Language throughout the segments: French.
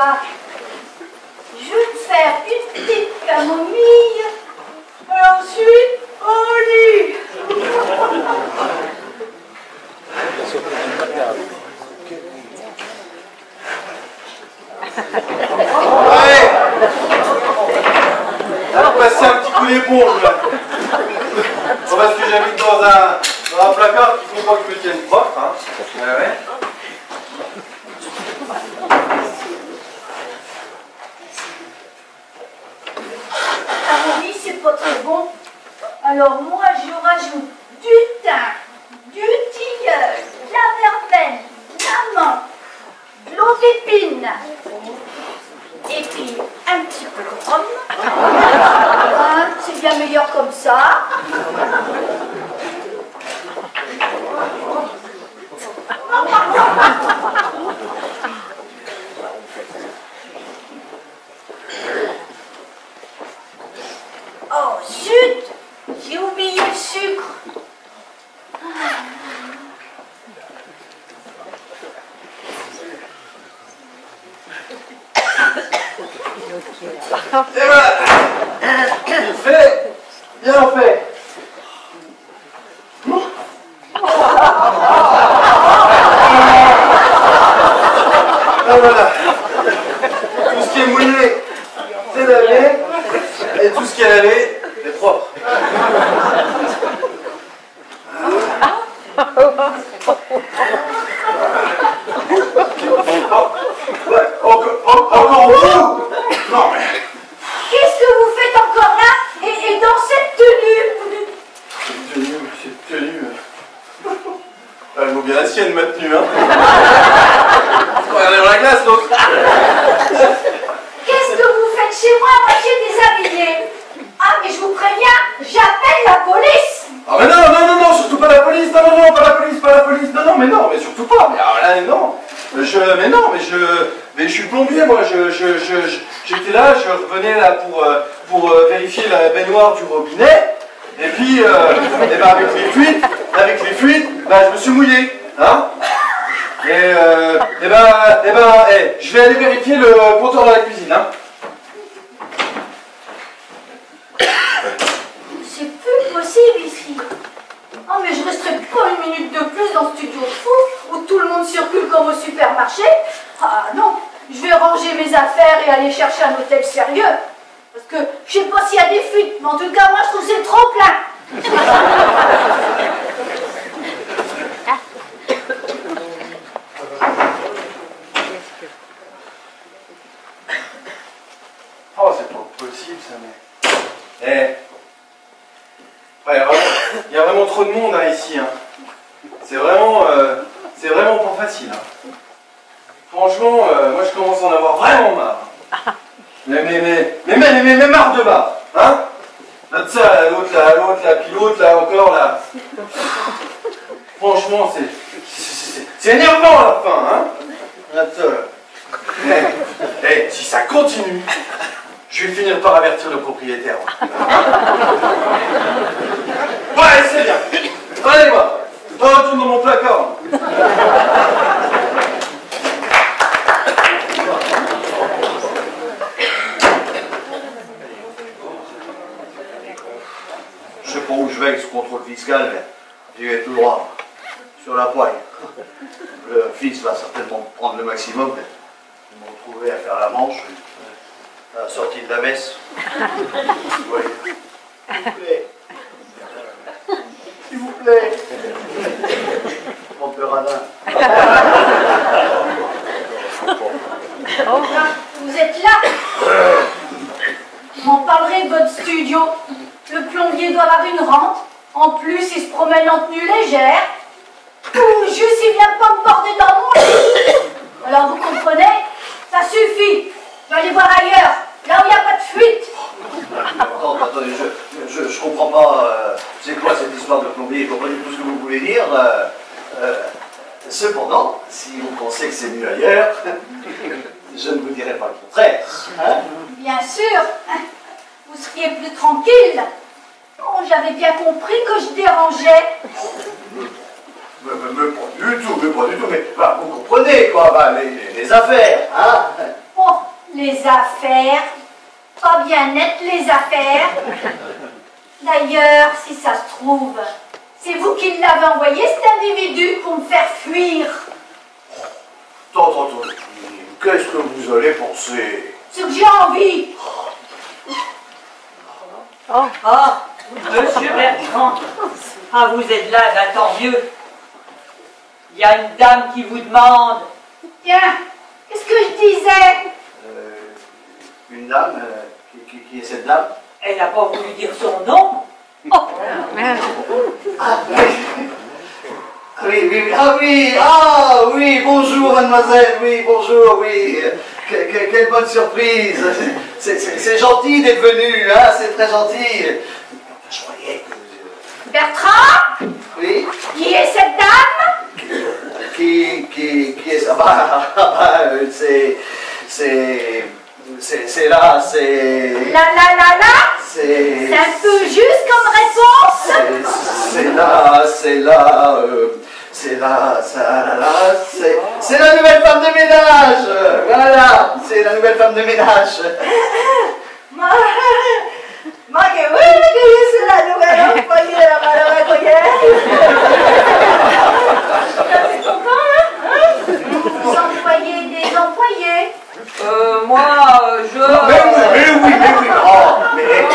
soir. Je vais me faire une petite camomille. Et ensuite, au lit. Ouais. Alors, passer un petit coup d'éponge, là. Bon, parce que j'habite dans un placard qu'il faut pas que je me tienne propre, hein. Ouais. Camomille, c'est pas très bon. Alors moi, je rajoute du thym, du tilleul, de la verveine, de la menthe, de l'eau d'épine, et puis un petit peu de rhum. Hein, c'est bien meilleur comme ça. Oh zut, j'ai oublié le sucre. Et ben, fait, bien fait. Ah, voilà. Tout ce qui est mouillé, c'est lavé, et tout ce qui est lavé, est propre. Encore vous? Non mais... Qu'est-ce que vous faites encore là et dans cette tenue? Cette tenue... Elle vaut bien la sienne, ma tenue, hein. Regardez dans la glace, l'autre. Qu'est-ce que vous faites chez moi à moitié déshabillé? Ah, mais je vous préviens, j'appelle la police. Ah mais non, surtout pas la police, non, pas la police, non, mais surtout pas, mais alors là, non. Mais je suis plombier, moi, j'étais là, je revenais là pour vérifier la baignoire du robinet, et puis, et ben avec les fuites, ben, je me suis mouillé, hein. Et je vais aller vérifier le compteur de la cuisine, hein. C'est plus possible ici. Oh, mais je resterai pas une minute de plus dans ce studio de fou où tout le monde circule comme au supermarché. Ah non, je vais ranger mes affaires et aller chercher un hôtel sérieux. Parce que je sais pas s'il y a des fuites, mais en tout cas, moi, je trouve que c'est trop plein. Oh, c'est pas possible, ça, mais... il y a vraiment trop de monde, hein, ici, hein. C'est vraiment pas facile, hein. Franchement, moi, je commence à en avoir vraiment marre. Mais marre de marre, hein. Là, de ça, l'autre, là, puis l'autre, là, encore, là. Franchement, c'est énervant, à la fin, hein. Là, de ça, là. Si ça continue... Je vais finir par avertir le propriétaire. Ouais, c'est bien. Allez, moi. Je retourne dans mon placard. Je sais pas où je vais avec ce contrôle fiscal, mais j'y vais tout droit. Sur la poigne. Le fils va certainement prendre le maximum, mais je vais me retrouver à faire la manche. À la sortie de la messe. Oui. S'il vous plaît. S'il vous plaît. Mon père Alain. Vous êtes là. M'en parlerez de votre studio. Le plombier doit avoir une rente. En plus, il se promène en tenue légère. Tout juste, il vient pas me porter dans mon lit. Alors, vous comprenez? Ça suffit. Je vais aller voir ailleurs, là où il n'y a pas de fuite. Non, attendez, je comprends pas. C'est quoi cette histoire de plombier? Je comprends pas du tout ce que vous voulez dire. Cependant, si vous pensez que c'est mieux ailleurs, je ne vous dirai pas le contraire. Hein? Bien sûr. Vous seriez plus tranquille. Oh, j'avais bien compris que je dérangeais. Mais pas du tout, mais bah, vous comprenez quoi, bah, les affaires, hein? Oh, Les affaires, pas bien nettes les affaires. D'ailleurs, si ça se trouve, c'est vous qui l'avez envoyé cet individu pour me faire fuir. Attends, qu'est-ce que vous allez penser? Ce que j'ai envie. Oh, monsieur Bertrand, ah, vous êtes là, ben, tant mieux. Il y a une dame qui vous demande. Tiens, qu'est-ce que je disais? Une dame, qui est cette dame? Elle n'a pas voulu dire son nom. Ah oui, bonjour mademoiselle, oui, bonjour, oui. Quelle bonne surprise. C'est gentil d'être venu, hein, c'est très gentil. Je croyais que... Bertrand? Oui? Qui est cette dame? Qui est ça? C'est là, c'est... Là? C'est C'est un peu juste comme réponse? c'est la nouvelle femme de ménage. Voilà, c'est la nouvelle femme de ménage. Moi, que oui, que je suis la nouvelle employée de la Madame Coyenne. C'est content, hein? Vous employez des employés? Moi, je... Mais oui. Oh, mais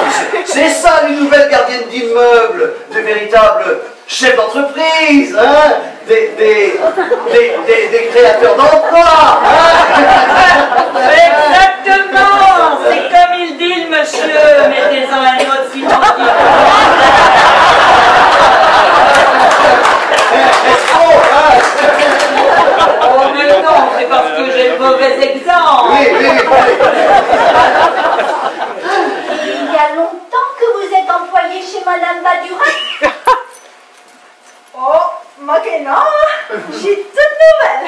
c'est ça les nouvelles gardiennes d'immeubles, de véritables chefs d'entreprise, hein, des créateurs d'emplois. Hein. Exactement. C'est comme il dit le monsieur. Mettez-en un autre financier. Oh, mais non, c'est parce que j'ai le mauvais exemple. Oui. Il y a longtemps que vous êtes employé chez Madame Badurac? Oh, moi que non, je suis toute nouvelle.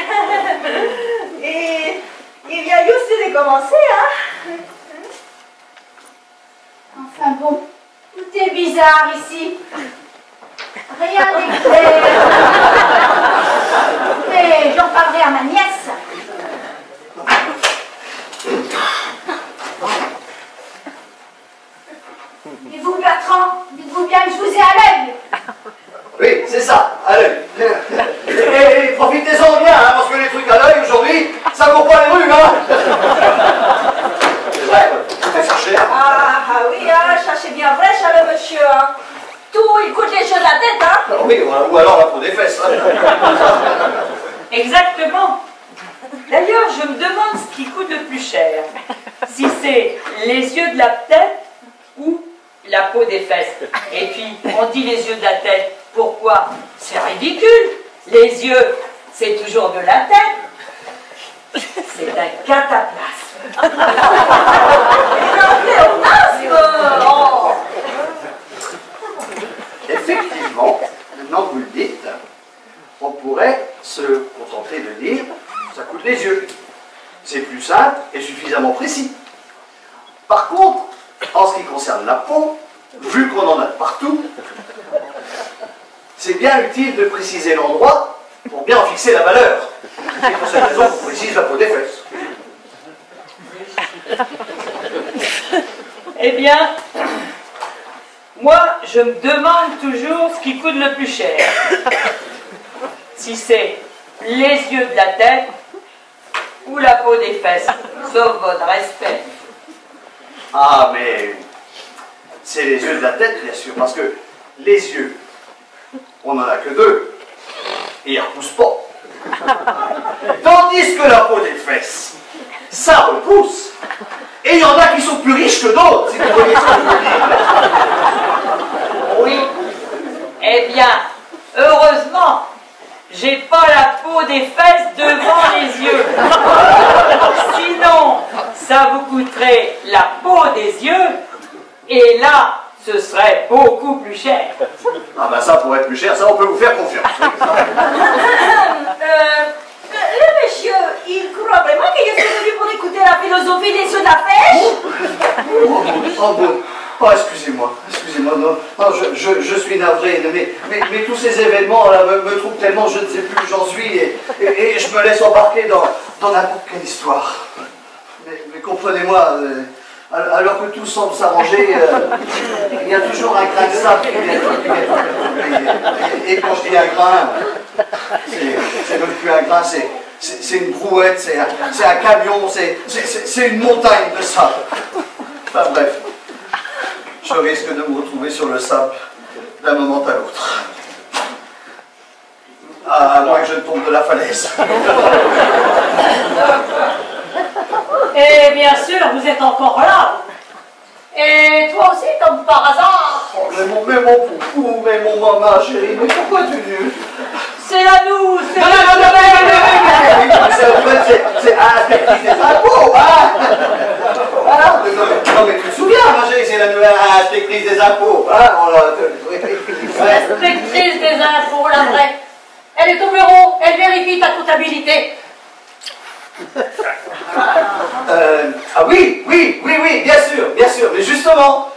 Et il vient juste de commencer, hein? Enfin bon, tout est bizarre ici. Rien n'est clair. Mais j'en parlerai à ma nièce. Et vous, Bertrand, dites-vous bien que je vous ai à l'œil. Oui, c'est ça, à l'œil. Et profitez-en bien, hein, parce que les trucs à l'œil aujourd'hui, ça vaut pas les rues, hein. C'est vrai, c'est cherché. Ah oui, hein, cherchez bien vrai, cher le monsieur. Hein. Tout, il coûte les choses à la tête, hein. Alors oui, ou alors la peau des fesses. Exactement. D'ailleurs, je me demande ce qui coûte le plus cher. Si c'est les yeux de la tête ou la peau des fesses. Et puis, on dit les yeux de la tête. Pourquoi? C'est ridicule. Les yeux, c'est toujours de la tête. C'est un cataplasme. Effectivement, maintenant que vous le dites, on pourrait se contenter de dire ça coûte les yeux. C'est plus simple et suffisamment précis. Par contre, en ce qui concerne la peau, vu qu'on en a de partout, c'est bien utile de préciser l'endroit pour bien en fixer la valeur. C'est pour cette raison qu'on précise la peau des fesses. Eh bien, moi, je me demande toujours ce qui coûte le plus cher. Si c'est les yeux de la tête ou la peau des fesses, sauf votre respect. Ah, mais c'est les yeux de la tête, bien sûr, parce que les yeux, on n'en a que deux, et ils ne repoussent pas. Tandis que la peau des fesses, ça repousse. Et il y en a qui sont plus riches que d'autres, si vous voyez ce que je veux dire. Oui. Eh bien, heureusement, j'ai pas la peau des fesses devant les yeux. Sinon, ça vous coûterait la peau des yeux, et là, ce serait beaucoup plus cher. Ah ben ça, pour être plus cher, ça on peut vous faire confiance. Le monsieur, il croit vraiment que je suis venu pour écouter la philosophie des yeux de la pêche? Oh, bon. Oh, excusez-moi, non, je suis navré, mais tous ces événements là me trouvent tellement, je ne sais plus où j'en suis, et je me laisse embarquer dans n'importe quelle histoire. Mais comprenez-moi, alors que tout semble s'arranger, il y a toujours un grain de sable qui vient. Et quand je dis un grain, c'est même plus un grain, c'est une brouette, c'est un camion, c'est une montagne de sable. Enfin bref, je risque de me retrouver sur le sable d'un moment à l'autre. À moins que je tombe de la falaise. Et bien sûr, vous êtes encore là. Et toi aussi, comme par hasard. Oh, mais mon poupou, mais mon maman chérie, mais pourquoi tu dis? C'est à nous, c'est à nous. C'est inspectrice des impôts, hein? Voilà. Non, mais tu te souviens, ma chérie, c'est la nouvelle inspectrice des impôts, hein? Inspectrice des impôts, la vraie. Elle est au bureau, elle vérifie ta comptabilité. Ah oui, bien sûr, mais justement,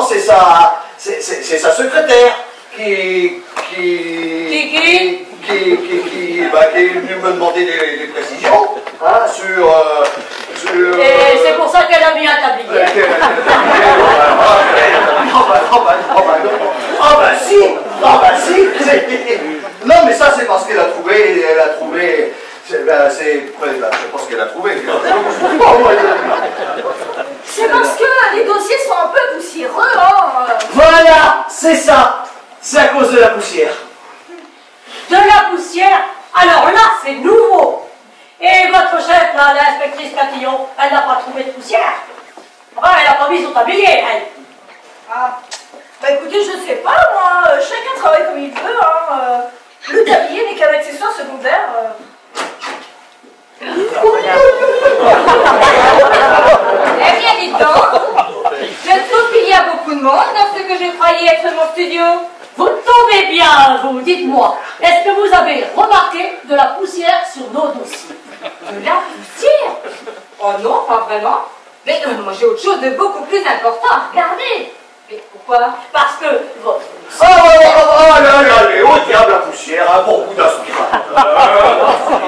c'est sa secrétaire qui est venue me demander des précisions, hein, sur Et c'est pour ça qu'elle a mis un tablier. Si. Non, mais ça c'est parce qu'elle a trouvé, je pense qu'elle a trouvé. C'est parce que les dossiers sont un peu poussiéreux, hein. Voilà, c'est ça. C'est à cause de la poussière. De la poussière? Alors là, c'est nouveau. Et votre chef, là, l'inspectrice Catillon, elle n'a pas trouvé de poussière? Enfin, elle n'a pas mis son tablier, elle. Ah. Bah écoutez, je sais pas, moi, chacun travaille comme il veut, hein. Le tablier n'est qu'un accessoire secondaire. Eh bien, dites donc, je trouve qu'il y a beaucoup de monde dans ce que je croyais être mon studio. Vous tombez bien, vous, dites-moi, est-ce que vous avez remarqué de la poussière sur nos dossiers? De la poussière? Oh non, pas vraiment. Mais moi j'ai autre chose de beaucoup plus important à regarder. Mais pourquoi? Parce que votre... Oh là, allez, au diable la poussière, un bon coup d'aspirateur.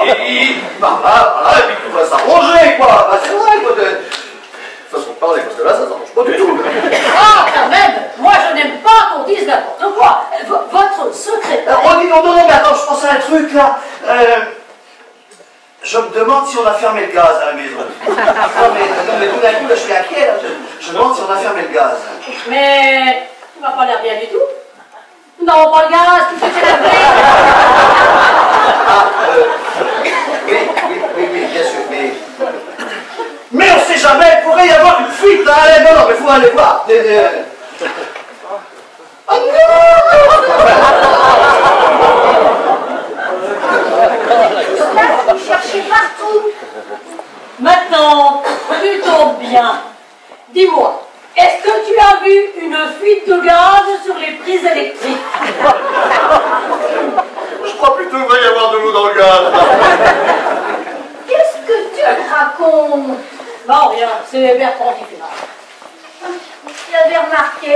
Et puis tout va s'arranger, quoi. Bah, c'est vrai, quoi, de façon de parler, parce que là, ça s'arrange pas du tout. Ah, quand même, moi je n'aime pas qu'on dise n'importe quoi. Votre secrétaire... Oh, dis non, mais attends, je pense à un truc, là. Je me demande si on a fermé le gaz à la maison. Non, mais tout d'un coup, là, je suis inquiet, là. Je me demande si on a fermé le gaz. Mais tu m'as pas l'air bien du tout. Non, pas le gaz, tout est fermé. Oui, bien sûr, mais on sait jamais, il pourrait y avoir une fuite, là. Allez, non, mais faut aller voir. Oh non! Vous cherchez partout. Maintenant, tu tombes bien. Dis-moi, est-ce que tu as vu une fuite de gaz sur les prises électriques? Je crois plutôt qu'il va y avoir de l'eau dans le gaz. Qu'est-ce que tu racontes? Non, rien, c'est Bertrand qui fait ça. J'avais remarqué,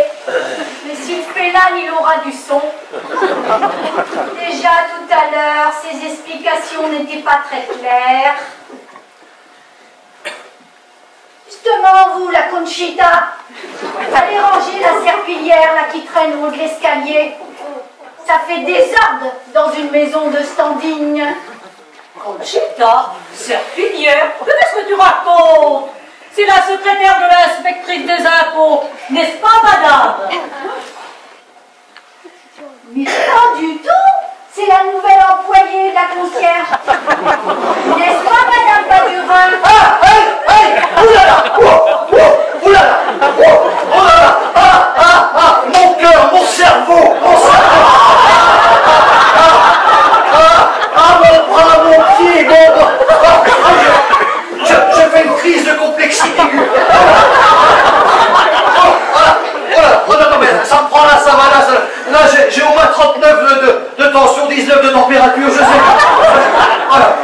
mais s'il fait là, il aura du son. Déjà tout à l'heure, ses explications n'étaient pas très claires. Justement, vous, la Conchita, allez ranger la serpillière là qui traîne au haut de l'escalier. Ça fait désordre dans une maison de standing. Conchita, serpillière, mais qu'est-ce que tu racontes? C'est la secrétaire de l'inspectrice des impôts, n'est-ce pas, madame? Mais pas du tout. C'est la nouvelle employée de la concierge. N'est-ce pas, madame Padurin? Oulala, mon cœur, mon cerveau, mon bras, mon pied, je fais une crise de complexité. Ça me prend là, ça va là, j'ai au moins 39 de tension, 19 de température, je sais pas. Voilà.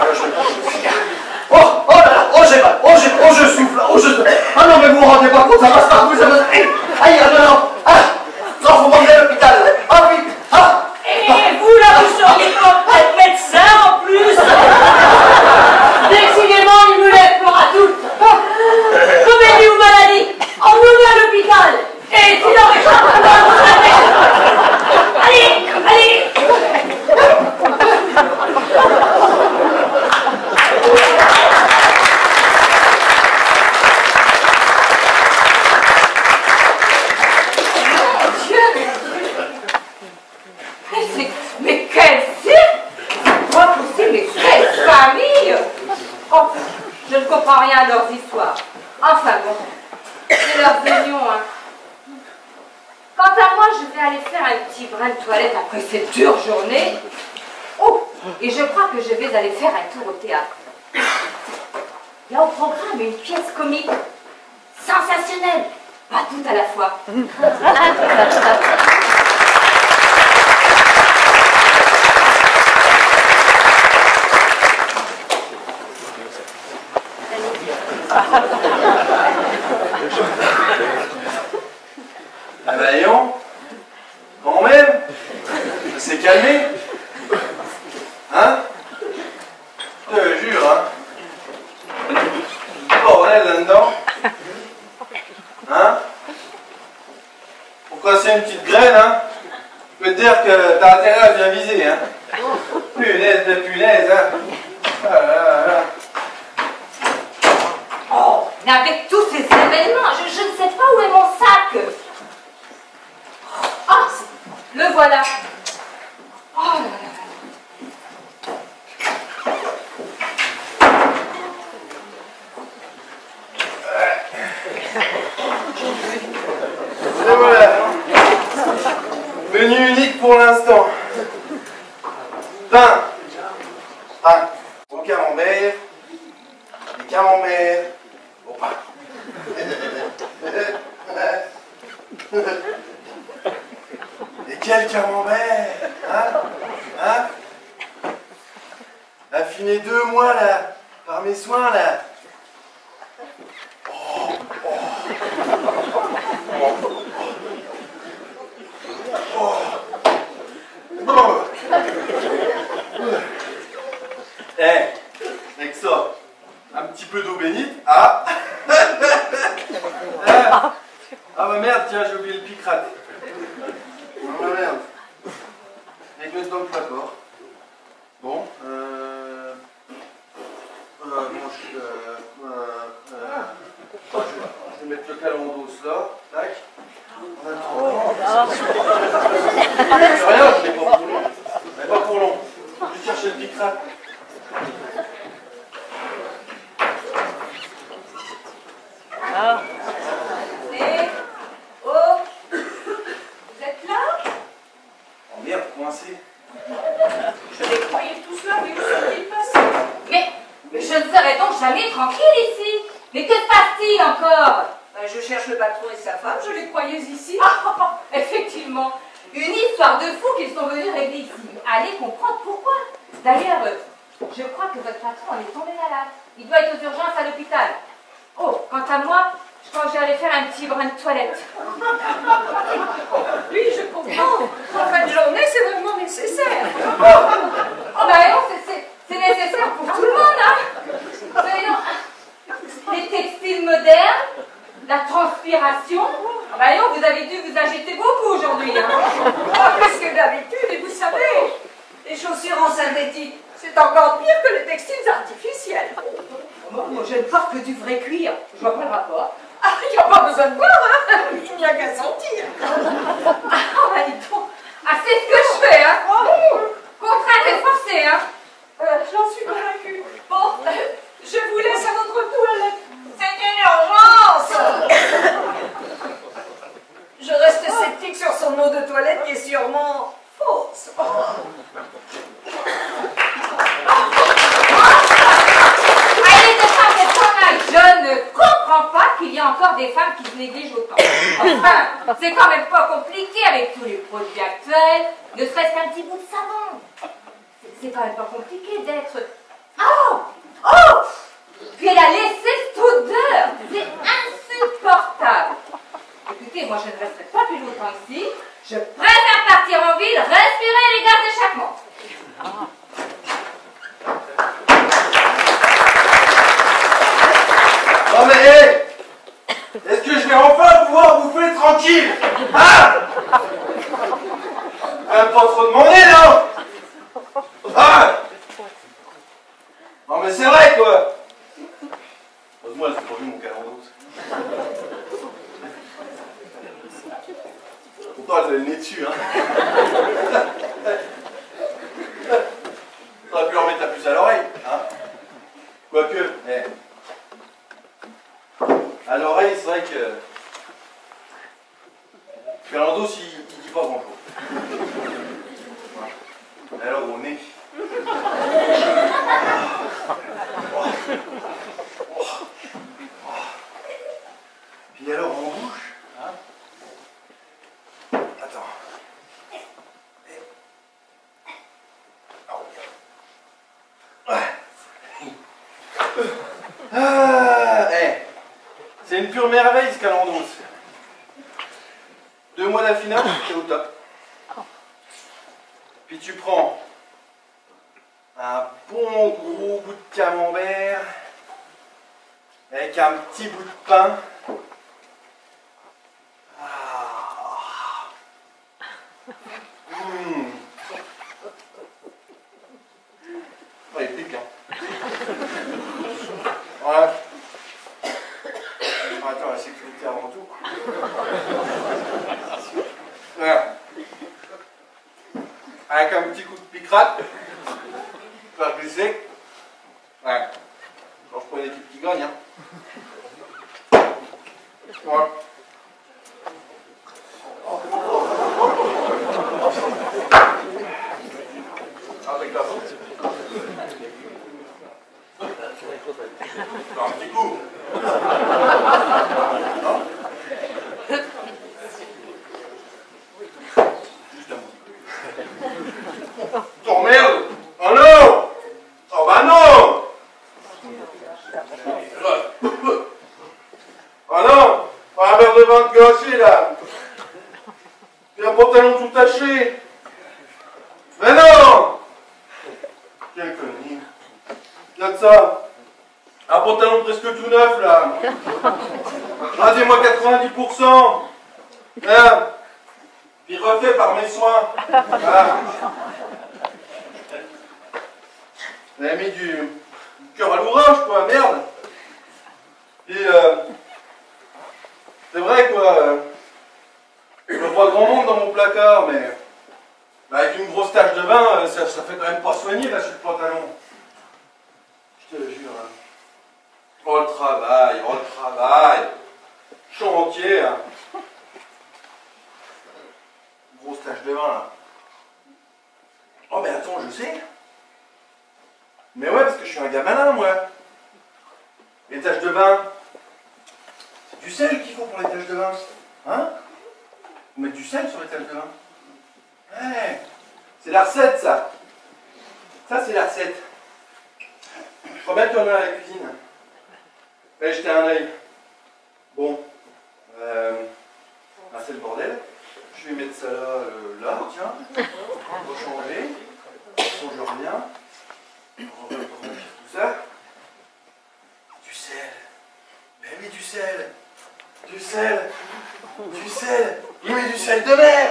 comprends rien à leurs histoires. Enfin bon, c'est leurs oignons, hein. Quant à moi, je vais aller faire un petit brin de toilette après cette dure journée. Oh, et je crois que je vais aller faire un tour au théâtre. Il y a au programme une pièce comique sensationnelle, pas tout à la fois. Ah bah Léon, quand même, ça s'est calmé. Hein? Je te jure, hein? Bordel là-dedans. Hein? Pour casser une petite graine, hein? Je peux te dire que t'as intérêt à bien viser, hein? Punaise de punaise, hein? Ah là là là. Oh, mais avec tous ces événements, je ne sais pas où est mon sac. Ah, le voilà. Oh là là. Et voilà. Menu unique pour l'instant. Pain. Pain. Au camembert. Des camemberts. Au pain. Et quel camembert, hein? Hein? Affiné 2 mois là, par mes soins là. Oh, oh. Oh. Oh. Avec ça, un petit peu d'eau bénite. Ah. Ah bah merde, tiens, j'ai oublié le picrate. Ah bah merde. Avec le dans le placard. Bon, je vais mettre le calendos là. Tac. On attend. C'est rien, je l'ai pas pour long. Mais pas pour long. Je vais chercher le picrate. Oh, vous êtes là? Oh merde, coincé. Je les croyais tous là, mais où sont-ils passés? Mais je ne serai donc jamais tranquille ici. Mais que se passe-t-il encore? Je cherche le patron et sa femme, je les croyais ici. Ah, effectivement, une histoire de fou qu'ils sont venus régler ici. Allez comprendre pourquoi. D'ailleurs, je crois que votre patron en est tombé malade. Il doit être aux urgences à l'hôpital. Oh, quant à moi, je crois que j'allais faire un petit brin de toilette. Oui, je comprends. En fin de journée, c'est vraiment nécessaire. Oh, bah non, c'est nécessaire pour tout le monde, hein. Voyons, les textiles modernes, la transpiration. Bah non, vous avez dû vous agiter beaucoup aujourd'hui, hein. Plus que d'habitude, et vous savez, les chaussures en synthétique, c'est encore pire que les textiles artificiels. Moi, je ne porte que du vrai cuir. Je vois pas le rapport. Ah, il n'y a pas besoin de voir, hein. Il n'y a qu'à sentir. Ah, bah dis donc. Ah, c'est ce que je fais, hein. Contrainte et forcée, hein. J'en suis convaincue. Bon, je vous laisse à votre toilette. C'est une urgence. Je reste sceptique sur son eau de toilette qui est sûrement fausse. Allez, ne partez pas mal. Je ne comprends pas qu'il y ait encore des femmes qui se négligent autant. Enfin, c'est quand même pas compliqué avec tous les produits actuels, ne serait-ce qu'un petit bout de savon. C'est quand même pas compliqué d'être... Oh! Oh! Puis elle a laissé cette odeur. C'est insupportable. Écoutez, moi je ne resterai pas plus longtemps ici. Je préfère partir en ville, respirer les gaz d'échappement. Non mais hé! Est-ce que je vais enfin pouvoir bouffer tranquille? Ah! Même pas trop demandé, non? Ah! Non mais c'est vrai quoi! Heureusement elle s'est pas vu mon calendrier. Pourtant elle avait le nez dessus, hein. T'aurais pu leur mettre la puce à l'oreille, hein. Quoique, une pure merveille ce calendos. 2 mois d'affinage, c'est au top. Puis tu prends un bon gros bout de camembert avec un petit bout de pain. Oh, il pique, hein. Ouais. Attends, la sécurité avant tout. Voilà. Avec un petit coup de picrate. Faire glisser. Ouais. Change pas l'équipe qui gagne, hein. Voilà. Impeccable. Un petit coup. Non. Juste un petit coup. Oh merde! Oh non! Oh bah non! Oh non! Oh, un verre de vin de gâché là! Puis un pantalon tout taché! Mais non! Quelle connerie! Regarde ça! Un pantalon presque tout neuf là! Rendez-moi 90%! Merde! Puis refait par mes soins! Voilà! On a mis du cœur à l'ouvrage quoi, merde! Et c'est vrai quoi, je vois grand monde dans mon placard, mais avec une grosse tache de vin, ça fait quand même pas soigner là sur le pantalon. Je te jure. Hein. Oh le travail, chantier. Hein. Grosse tache de vin là. Oh mais attends, je sais. Mais ouais, parce que je suis un gars malin moi. Les taches de vin, c'est du sel qu'il faut pour les taches de vin. Hein? Faut mettre du sel sur les taches de vin. Ouais, c'est la recette ça. Ça c'est la recette. Je crois bien que tu en as à la cuisine. Allez, jeter un œil. Bon. C'est le bordel. Je vais mettre ça là, tiens. On va changer. De toute façon, je reviens. On va tout ça. Du sel. Mais oui, du sel. Du sel. Du sel. Il met du sel de mer.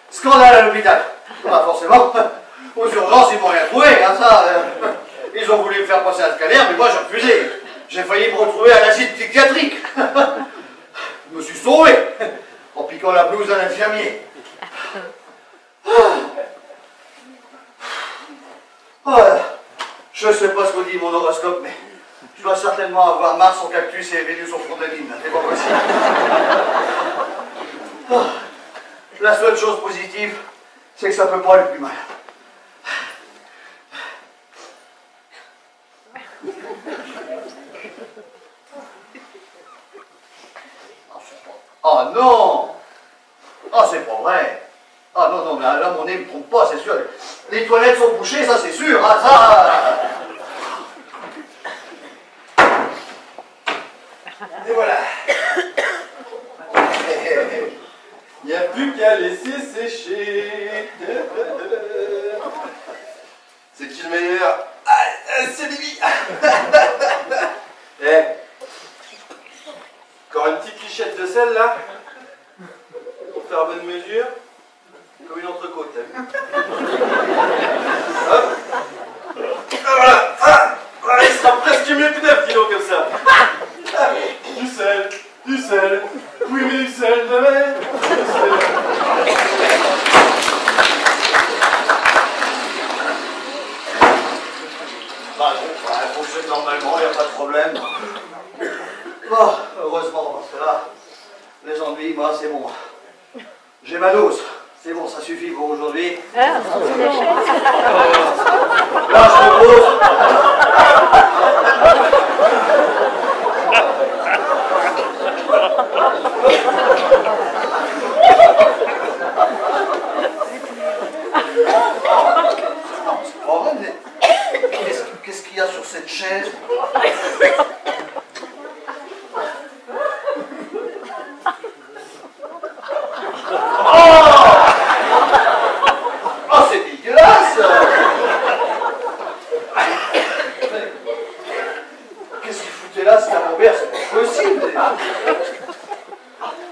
Scandale à l'hôpital. Bah forcément, aux urgences ils m'ont rien trouvé, hein, ça. Ils ont voulu me faire passer un scanner, mais moi j'ai refusé. J'ai failli me retrouver à l'asile psychiatrique. Je me suis sauvé en piquant la blouse d'un infirmier. Je sais pas ce qu'on dit mon horoscope, mais je dois certainement avoir Mars en cactus et Vénus en fontanine. C'est pas possible. La seule chose positive, c'est que ça peut pas aller plus mal. Oh non! Ah, c'est pas vrai! Ah non, non, mais là, mon nez me trompe pas, c'est sûr. Les toilettes sont bouchées, ça c'est sûr, hein, ça... Et voilà. Il n'y a plus qu'à laisser sécher. C'est qui le meilleur? C'est Bibi. Encore une petite lichette de sel là, pour faire bonne mesure, comme une entrecôte. Hop. Voilà. Il sera presque mieux que 9 kilos comme ça. Du sel, oui mais du sel de mer. Bah, elle fonctionne normalement, il n'y a pas de problème. Bon, heureusement, parce que là, les ennuis, moi, c'est bon. J'ai ma dose. C'est bon, ça suffit pour aujourd'hui. Là, je propose. cette chaise. Oh, c'est dégueulasse! Qu'est-ce qu'il foutait là, ce camembert? C'est pas possible!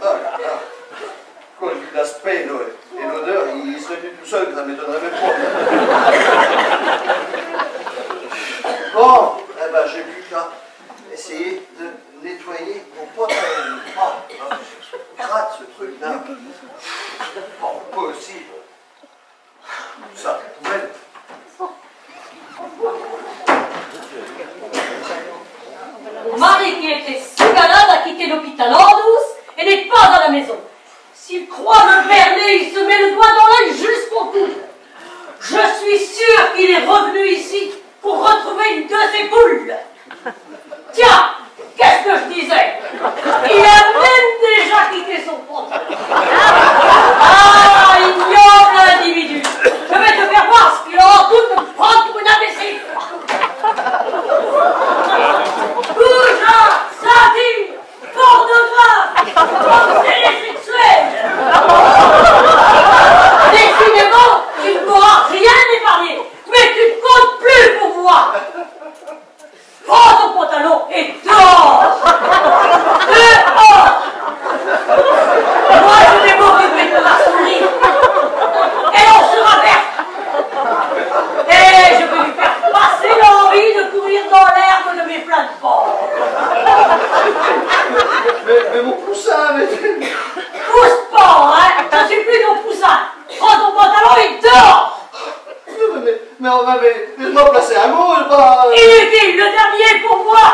Oh là là! Quand j'ai vu l'aspect et l'odeur, il serait venu tout seul, ça m'étonnerait même pas. Bon, eh ben, j'ai plus qu'à essayer de nettoyer mon pantalon. Oh, gratte ce truc-là. Oh, pas possible. Ça, poubelle. Mon mari qui était si malade a quitté l'hôpital en douce et n'est pas à la maison. S'il croit me berner, il se met le doigt dans l'œil jusqu'au cou. Je suis sûre qu'il est revenu ici pour retrouver une de ses poules. Tiens, qu'est-ce que je disais? Il a même déjà quitté son pantalon. Ah, ignoble individu. Je vais te faire voir ce qu'il a en doute de me prendre pour une imbécile. Goujat, satire, pornographe, obsédé sexuel. Décidément, tu ne pourras rien épargner, mais tu ne comptes plus pour moi. Prends ton pantalon et dors. Dehors. Moi, je vais m'occuper de ma souris. Et on sera verte. Et je vais lui faire passer l'envie de courir dans l'herbe de mes plates-bandes. Mais mon poussin, mais... Pousse pas, hein. Je suis plus ton poussin. Prends ton pantalon et dors. Mais on va me placer un mot, pas... Inutile, le dernier pour moi.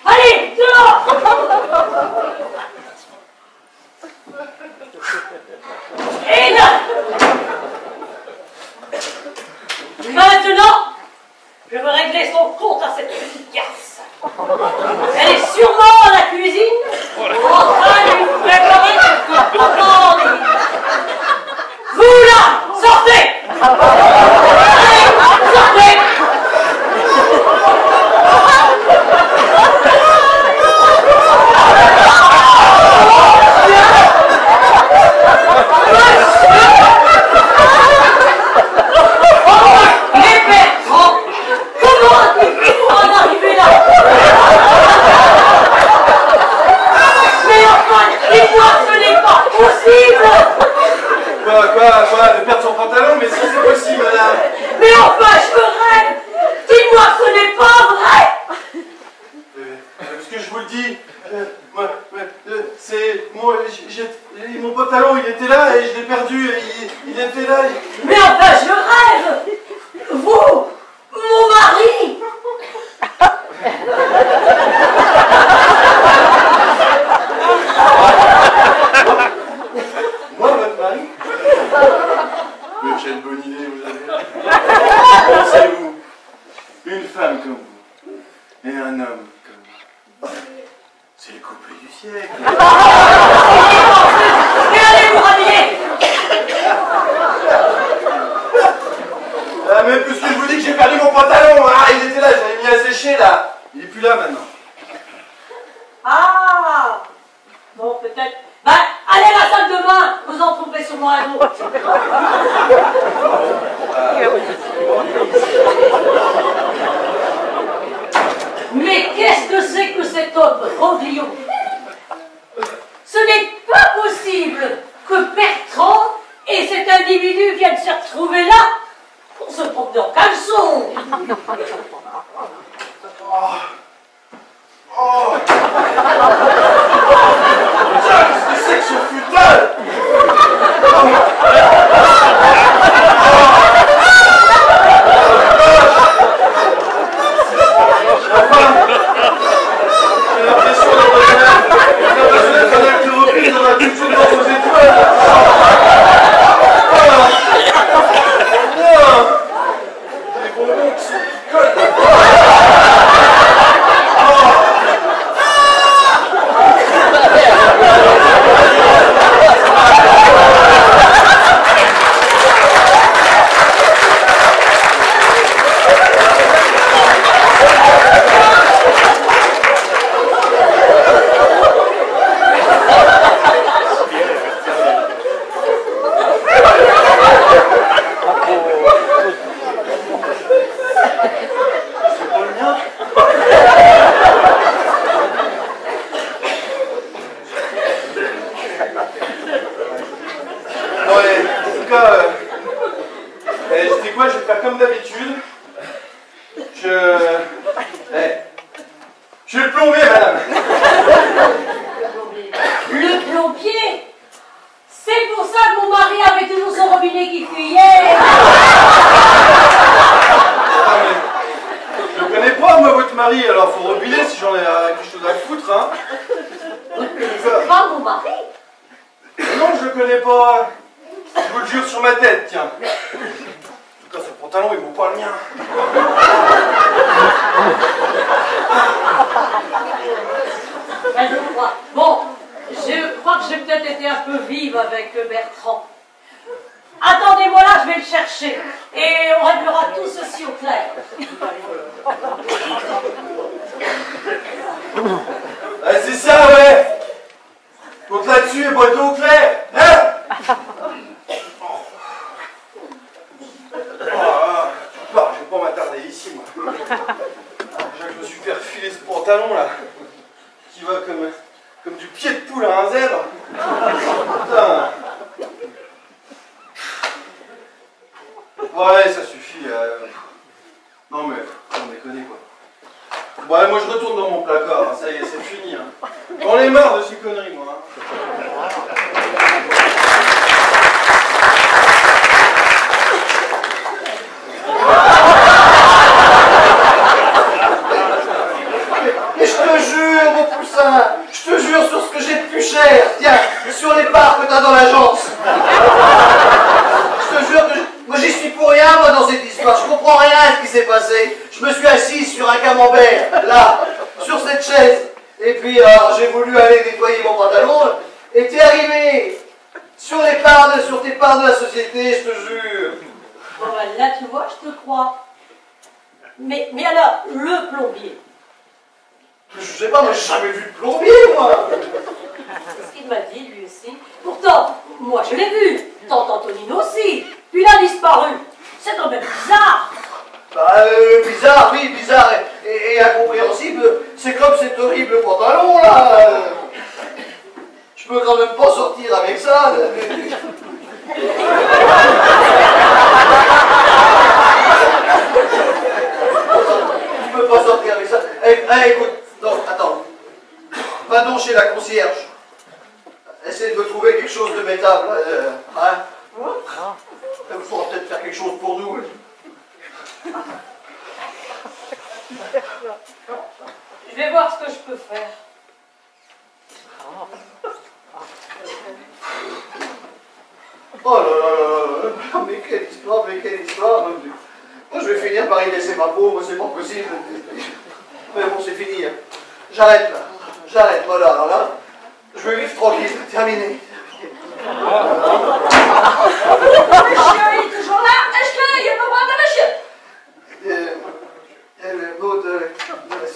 Allez, dehors. Et là. Maintenant, je veux régler son compte à cette petite garce. Elle est sûrement à la cuisine, en train de lui préparer quelque commande. Vous là, sortez. Allez, sortez. Quoi, de perdre son pantalon? Mais si c'est possible, madame. Mais enfin, je rêve. Dis-moi que ce n'est pas vrai. Parce que je vous le dis, c'est... Mon pantalon, il était là et je l'ai perdu. Il était là. Mais enfin, je rêve. Vous, mon mari. Moi, votre mari? Mais j'ai une bonne idée, vous avez. Pensez-vous, une femme comme vous et un homme comme vous, c'est le couple du siècle. Et allez vous rhabiller. Ah, mais puisque je vous dis que j'ai perdu mon pantalon, il était là, je l'avais mis à sécher là. Il est plus là maintenant. Ah. Bon, peut-être. Ben, allez à la salle de bain, vous en trouverez sûrement un autre. Mais qu'est-ce que c'est que cet homme Roglio? Ce n'est pas possible que Bertrand et cet individu viennent se retrouver là pour se promener en caleçon. Oh. Qu'est-ce que c'est que ce futal? J'ai l'impression d'être un acte repris dans la culture dans vos étoiles. Les bonbons qui collent. Je suis le plombier, madame. Le plombier? C'est pour ça que mon mari avait toujours son robinet qui fuyait. Ah, mais je connais pas, moi, votre mari, alors faut robinet si j'en ai quelque chose à foutre, hein. Vous ne connaissez pas mon mari? Non, je le connais pas. Je vous le jure sur ma tête, tiens. En tout cas, ce pantalon, il vaut pas le mien. Ben, je crois. Bon, je crois que j'ai peut-être été un peu vive avec Bertrand. Attendez-moi là, je vais le chercher. Et on réglera tout ceci au clair. Ah, c'est ça, ouais. Compte là-dessus et bois au clair. Hein? Je vais pas m'attarder ici, moi. Déjà que je me suis fait refiler ce pantalon, là, qui va comme du pied de poule à un zèbre. Putain. Ouais, ça suffit. Non, mais, on déconne, quoi. Ouais, moi, je retourne dans mon placard. Hein. Ça y est, c'est fini. Hein. J'en ai marre de ces conneries, moi. Hein. Mais je te jure, mon poussin, je te jure sur ce que j'ai de plus cher, tiens, sur les parts que t'as dans l'agence. Je te jure que moi j'y suis pour rien, moi, dans cette histoire, je comprends rien à ce qui s'est passé. Je me suis assis sur un camembert, là, sur cette chaise, et puis j'ai voulu aller nettoyer mon pantalon, et t'es arrivé sur tes parts de la société, je te jure. Bon, ben, là, tu vois, je te crois. Mais alors, le plombier? Je sais pas, moi j'ai jamais vu de plombier, moi. C'est ce qu'il m'a dit, lui aussi. Pourtant, moi je l'ai vu. Tante Antonine aussi. Puis il a disparu. C'est quand même bizarre. Bah, bizarre, oui, bizarre et incompréhensible. C'est comme cet horrible pantalon, là. Je peux quand même pas sortir avec ça. Je peux pas sortir avec ça. Écoute, non, attends. Va donc chez la concierge. Essaye de me trouver quelque chose de métable. Hein? Il faudra peut-être faire quelque chose pour nous. Je vais voir ce que je peux faire. Oh là là là là, mais quelle histoire, mon Dieu. Moi je vais finir par y laisser ma peau, moi c'est pas possible. Mais bon, c'est fini. Hein. J'arrête là, voilà, alors là, je vais vivre tranquille, terminé. Le chien est toujours là. Est-ce qu'il y a pas besoin de monsieur? Maud,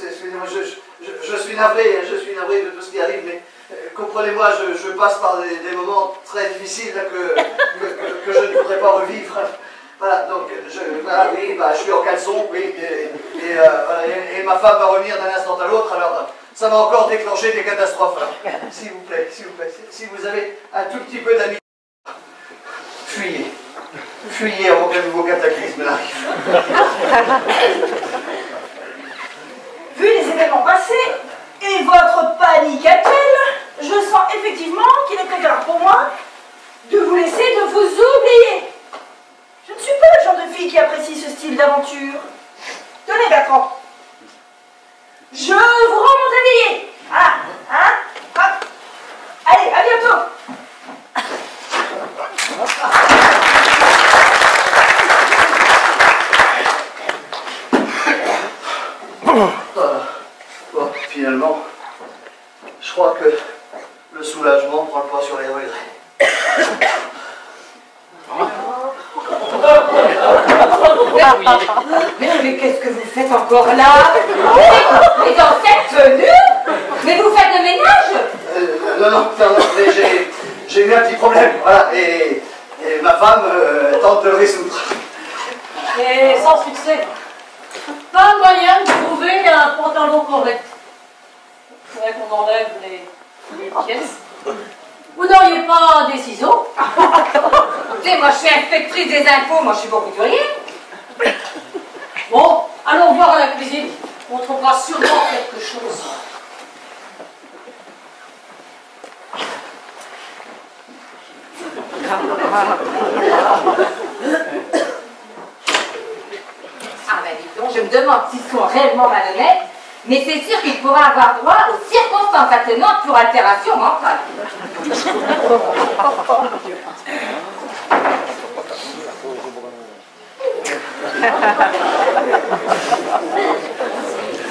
excusez-moi, je suis navré de tout ce qui arrive, mais comprenez-moi, je passe par des moments très difficiles là, que je ne voudrais pas revivre. Voilà, donc voilà, oui, bah, je suis en caleçon, oui, et ma femme va revenir d'un instant à l'autre, alors ça va encore déclencher des catastrophes. S'il vous plaît, si vous avez un tout petit peu d'amitié, fuyez avant qu'un nouveau cataclysme n'arrive. Vu les événements passés et votre panique actuelle, je sens effectivement qu'il est préférable pour moi de vous laisser de vous oublier. Je ne suis pas le genre de fille qui apprécie ce style d'aventure. Tenez, Bertrand. Je vous rends mon tablier. Voilà, hein? Hop. Allez, à bientôt. Bon, finalement, je crois que le soulagement prend le pas sur les regrets. Mais qu'est-ce que vous faites encore là? Mais dans cette tenue? Mais vous faites le ménage? Non, mais j'ai eu un petit problème, voilà, et ma femme tente de le résoudre. Et sans succès. Pas moyen de trouver un pantalon correct. Il faudrait qu'on enlève les pièces. Vous n'auriez pas des ciseaux? Écoutez, moi je suis inspectrice des impôts, moi je suis pas couturier. Bon, Allons voir à la cuisine. On trouvera sûrement quelque chose. Ah ben dis donc, je me demande s'ils sont réellement malhonnêtes, mais c'est sûr qu'il pourra avoir droit aux circonstances atténuantes pour altération mentale.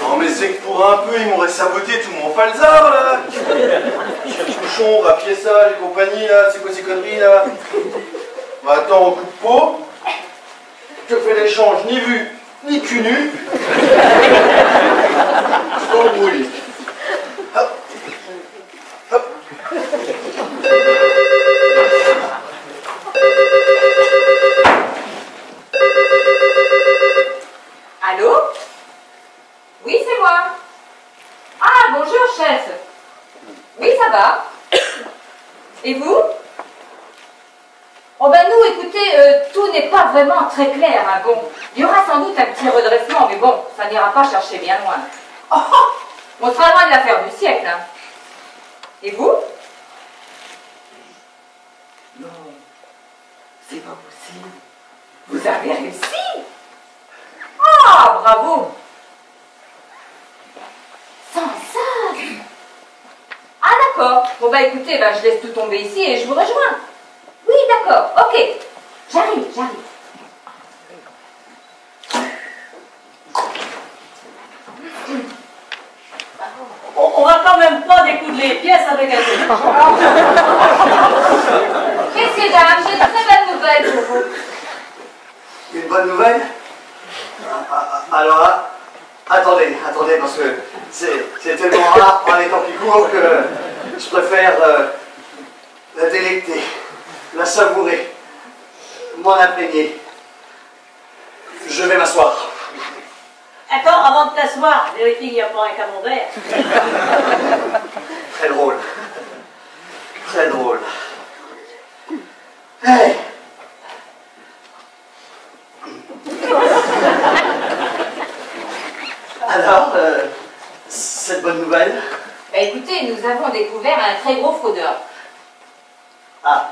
Non mais c'est que pour un peu, ils m'auraient saboté tout mon falzar là. Cochon, rapiessage et compagnie là, c'est quoi ces conneries là? Bah attends, on coupe pot. Je fais l'échange ni vu, ni cul nu. Je t'embrouille. Hop. Hop. Allô? Oui, c'est moi. Ah, bonjour, chef. Oui, ça va. Et vous? Oh ben nous, écoutez, tout n'est pas vraiment très clair. Hein. Bon, il y aura sans doute un petit redressement, mais bon, ça n'ira pas chercher bien loin. Oh, on sera loin de l'affaire du siècle. Hein. Et vous? Non, c'est pas possible. Vous avez réussi? Ah, bravo! Sans ça! Ah d'accord. Bon bah écoutez, bah, je laisse tout tomber ici et je vous rejoins. Oui, d'accord, ok. J'arrive. On va quand même pas découdre les pièces avec un téléphone. Messieurs, dames, j'ai une très bonne nouvelle pour vous. Une bonne nouvelle? Alors là, attendez, parce que c'est tellement rare par les temps qui courent que je préfère la délecter, la savourer, m'en imprégner. Je vais m'asseoir. Attends, avant de t'asseoir, vérifie qu'il n'y a pas un camembert. Très drôle. Très drôle. Hey. Alors, cette bonne nouvelle? Bah écoutez, nous avons découvert un très gros fraudeur. Ah,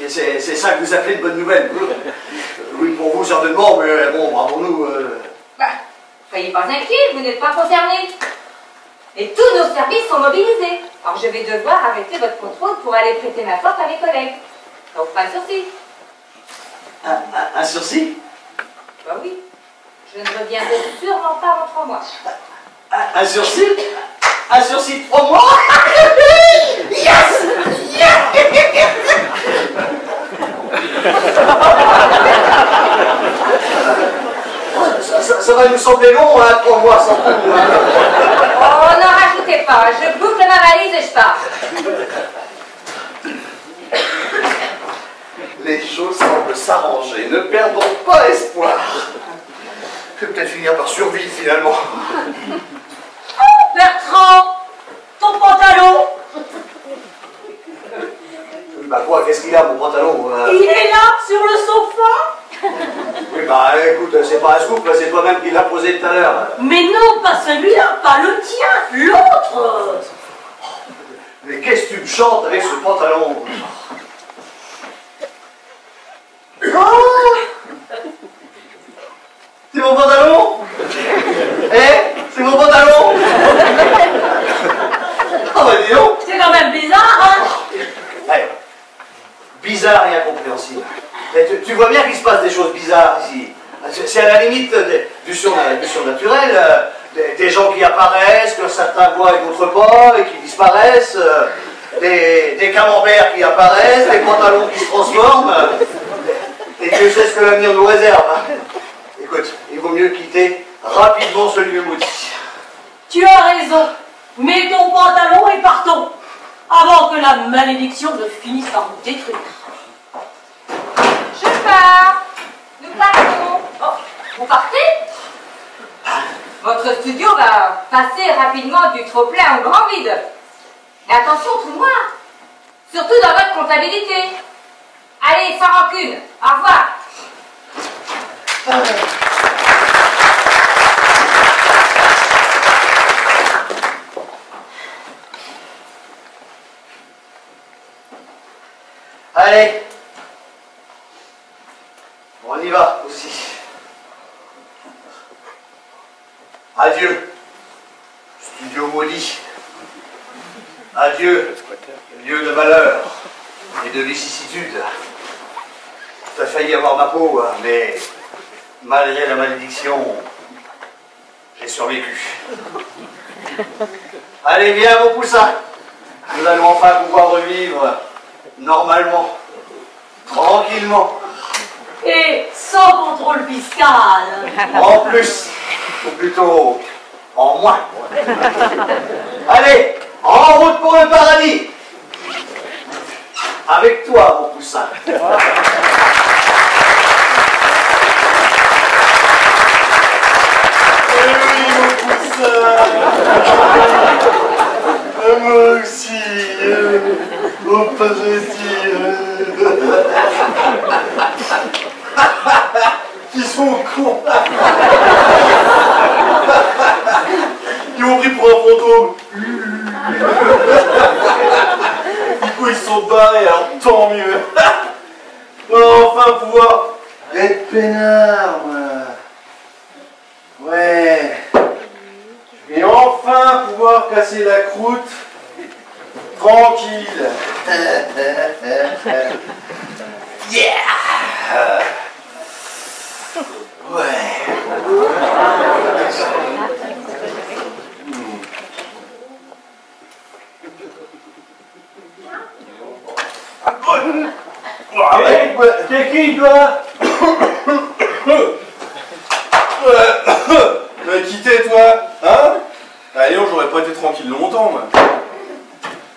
et c'est ça que vous appelez une bonne nouvelle? Oui, pour vous certainement, mais bon, pour nous... Bah, soyez pas inquiets, vous n'êtes pas concernés. Et tous nos services sont mobilisés. Alors je vais devoir arrêter votre contrôle pour aller prêter ma force à mes collègues. Ça vous fera un sursis. Un sursis? Bah oui. Je ne reviendrai sûrement pas en 3 mois. Un sursis? Un sursis de 3 mois? Yes! Ça va nous sembler long, hein, 3 mois sans coup. Oh, n'en rajoutez pas. Je boucle ma valise et je pars. Les choses semblent s'arranger. Ne perdons pas espoir. Je vais peut-être finir par survivre finalement. Bertrand, ton pantalon, Bah quoi, qu'est-ce qu'il a, mon pantalon? il est là, sur le sofa. Oui, bah écoute, c'est pas un scoop, c'est toi-même qui l'as posé tout à l'heure. Mais non, pas celui-là, pas le tien, l'autre. Mais qu'est-ce que tu me chantes avec ce pantalon? C'est mon pantalon? C'est mon pantalon? Ah bah dis donc. C'est quand même bizarre, hein? Bizarre et incompréhensible. Tu vois bien qu'il se passe des choses bizarres ici. C'est à la limite du surnaturel. Des gens qui apparaissent, que certains voient et d'autres pas, et qui disparaissent. Des camemberts qui apparaissent, des pantalons qui se transforment. Et tu sais ce que l'avenir nous réserve. Hein. Écoute, il vaut mieux quitter rapidement ce lieu maudit. Tu as raison. Mets ton pantalon et partons. Avant que la malédiction ne finisse par nous détruire. Je pars. Nous partons. Oh, vous partez? Votre studio va passer rapidement du trop-plein au grand vide. Mais attention, trou noir. Surtout dans votre comptabilité. Allez, sans rancune. Au revoir. Adieu, studio maudit. Adieu, lieu de malheur et de vicissitude. Tu as failli avoir ma peau, hein, mais malgré la malédiction, j'ai survécu. Allez, viens, mon poussin. Nous allons enfin pouvoir revivre normalement, tranquillement. Et sans contrôle fiscal. En plus, ou plutôt en moins. Allez, en route pour le paradis. Avec toi, mon poussin. Moi aussi, au paradis. Ils sont cons. Ils m'ont pris pour un fantôme. Du coup, ils sont barrés, alors tant mieux. On va enfin pouvoir être peinard, moi. Ouais. Et enfin pouvoir casser la croûte tranquille. Yeah. Ouais. T'es qui, toi? Quittez, toi, hein? Allez, j'aurais pas été tranquille longtemps, moi.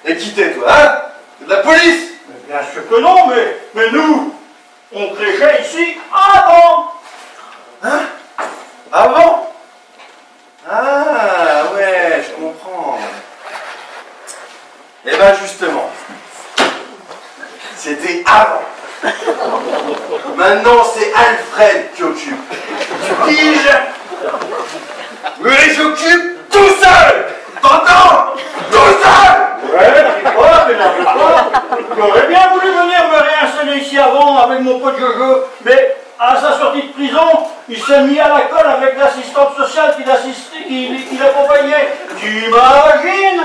Et quittez, toi, hein? C'est de la police! Bien sûr que non, mais nous, on prêchait ici avant. Hein? Avant? Ah, ouais, je comprends. Eh ben, justement, c'était avant. Maintenant, c'est Alfred qui occupe. Tu piges? Mais j'occupe tout seul! T'entends? Tout seul! Ouais, n'arrive pas, mais n'arrive pas. J'aurais bien voulu venir me réinstaller ici avant avec mon pote Jojo, mais à sa sortie de prison, il s'est mis à la colle avec l'assistante sociale qui l'accompagnait. T'imagines?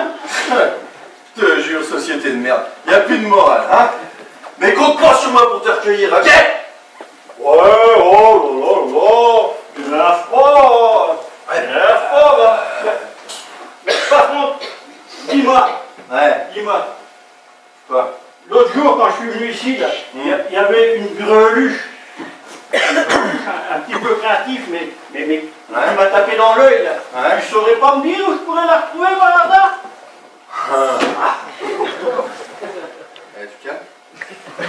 Je te jure, société de merde. Y a plus de morale, hein? Mais compte pas sur moi pour te recueillir, ok? Ouais, oh là là là, tu m'énerves pas, bah. Mais par contre, dis-moi, Quoi? l'autre jour quand je suis venu ici, il y avait une greluche, un petit peu craintif, mais qui m'a tapé dans l'œil, là. Ouais. Tu saurais pas me dire où je pourrais la retrouver par hasard? Tu calmes?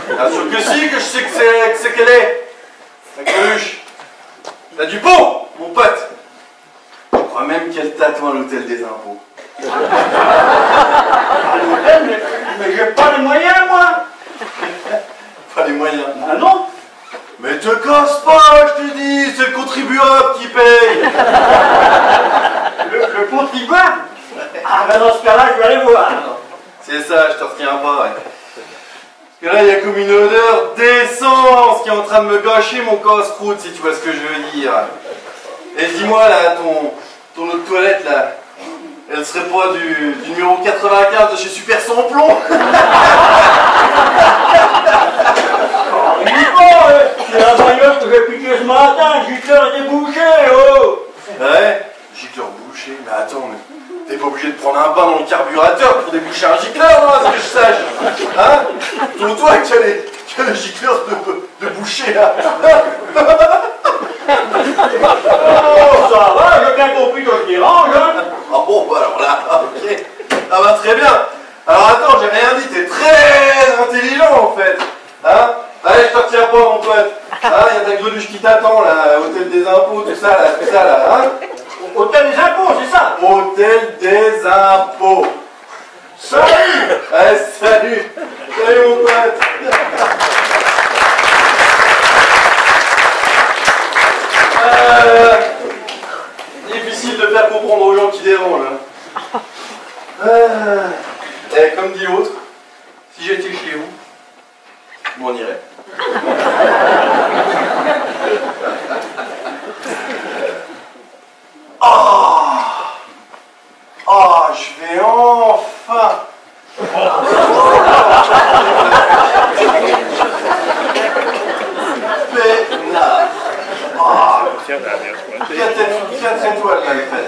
Bien sûr que si, que je sais que c'est qu'elle est. La greluche. T'as du pot, mon pote. Je crois même qu'elle t'attend à l'hôtel des impôts. À l'hôtel, mais j'ai pas les moyens, moi. Pas les moyens. Ah non? Mais te casse pas, je te dis, c'est le contribuable qui paye. Le contribuable? Ah ben dans ce cas-là, je vais aller voir. C'est ça, je te retiens pas, ouais. Parce que là, il y a comme une odeur d'essence qui est en train de me gâcher mon casse-croûte, si tu vois ce que je veux dire. Et dis-moi, là, ton eau de toilette, là, elle serait pas du numéro 95 de chez Super Samplon? C'est la bagnole que j'ai piquée ce matin, gicleur débouché, oh! Ouais, gicleur bouché, mais attends, mais t'es pas obligé de prendre un bain dans le carburateur pour déboucher un gicleur, non, à ce que je sache. Hein? Pour toi qui as les gicleurs de boucher, là. Oh, ça va, j'ai bien compris que je dérange, hein? Oh bon, bah alors là, ok. Ah bah très bien. Alors attends, j'ai rien dit, t'es très intelligent en fait. Hein? Allez, je te retiens pas mon pote. Hein, y a ta greluche qui t'attend là, hôtel des impôts, tout ça là, hein? Hôtel des impôts, c'est ça? Hôtel des impôts. Salut! Allez, salut. Salut mon pote. Difficile de faire comprendre aux gens qui dérangent. Et comme dit l'autre, si j'étais chez vous, je m'en irais. Oh! étoile, l'Alfred.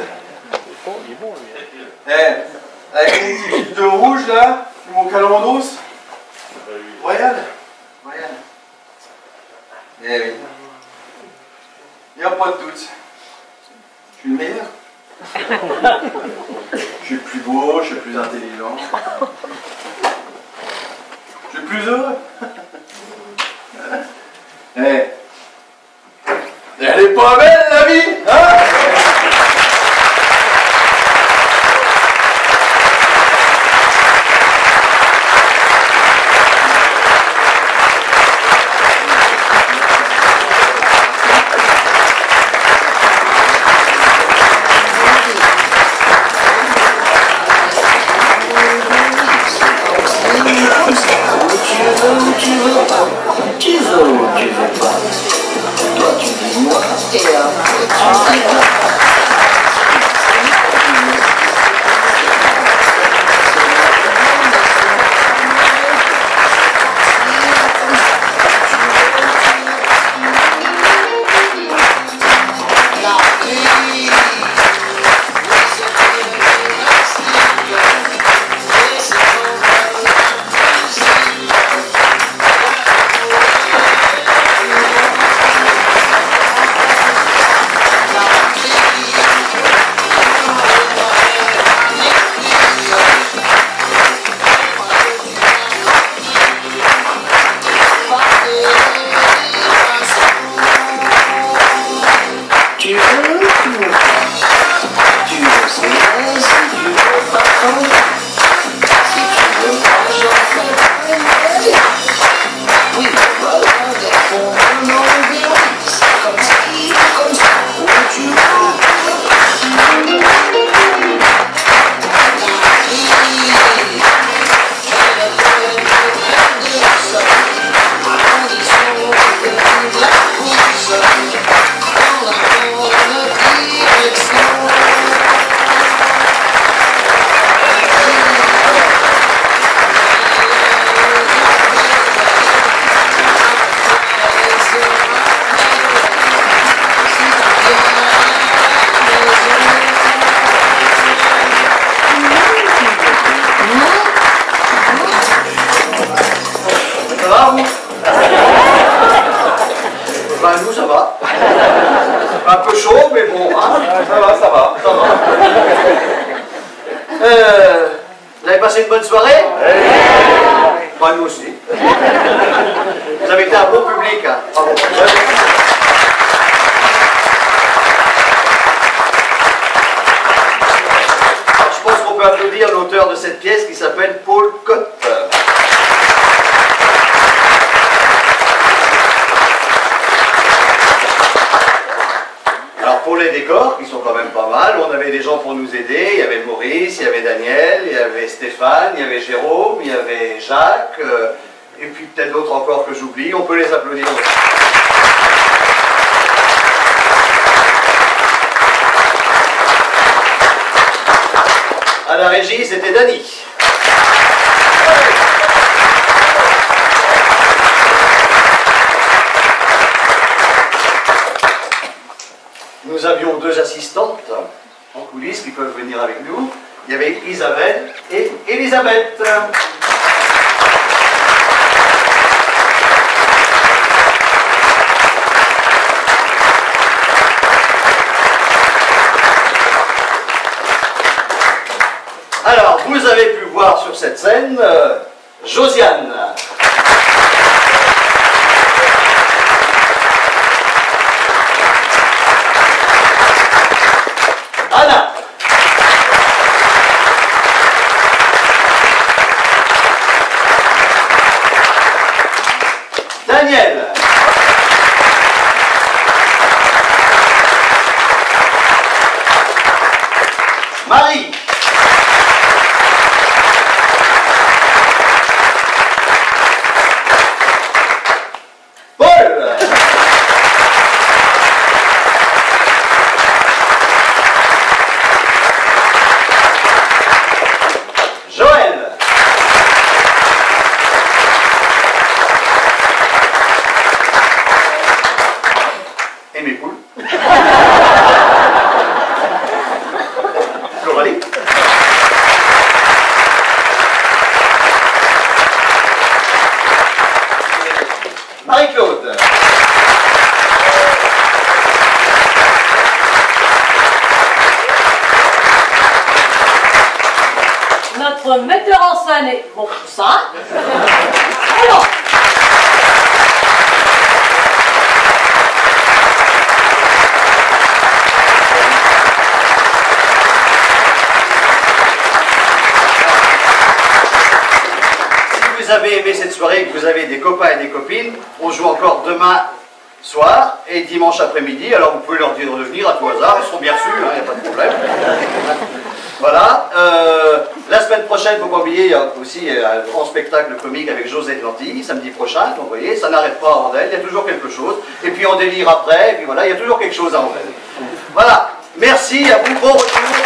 Eh, avec une petite huile de rouge, là, puis mon calandos. Royal. Royal. Eh oui. Il n'y a pas de doute. Je suis le meilleur. Je suis le plus beau, je suis le plus intelligent. Je suis le plus heureux. Eh. Elle est pas belle, la vie, hein? Vous avez passé une bonne soirée? Bah, nous aussi. Vous avez été un bon public. Hein. Bravo. Alors, je pense qu'on peut applaudir l'auteur de cette pièce qui s'appelle Paul Cotte. Alors pour les décors, qui sont quand même pas mal, on avait des gens pour nous aider, il y avait Maurice, il y avait Daniel, il y avait Stéphane, il y avait Jérôme, il y avait Jacques, et puis peut-être d'autres encore que j'oublie, on peut les applaudir. À la régie, c'était Dany. Nous avions deux assistantes en coulisses qui peuvent venir avec nous. Il y avait Isabelle et Elisabeth. Alors, vous avez pu voir sur cette scène Josiane. Anna. Daniel. Marie. Paul. Joël. Et mes poules. notre metteur en scène est mon cousin. Alors, Si vous avez aimé cette soirée et que vous avez des copains et des copines, on joue encore demain soir et dimanche après-midi. Alors vous pouvez leur dire de venir à tout hasard, ils seront bien reçus, il n'y a pas de problème. Voilà. La semaine prochaine, il ne faut pas oublier, il y a aussi un grand spectacle comique avec Josette Lantilly, samedi prochain. Donc vous voyez, ça n'arrête pas à Andelle, il y a toujours quelque chose. Et puis on délire après, et puis voilà, il y a toujours quelque chose à Andelle. Voilà. Merci à vous, bon retour.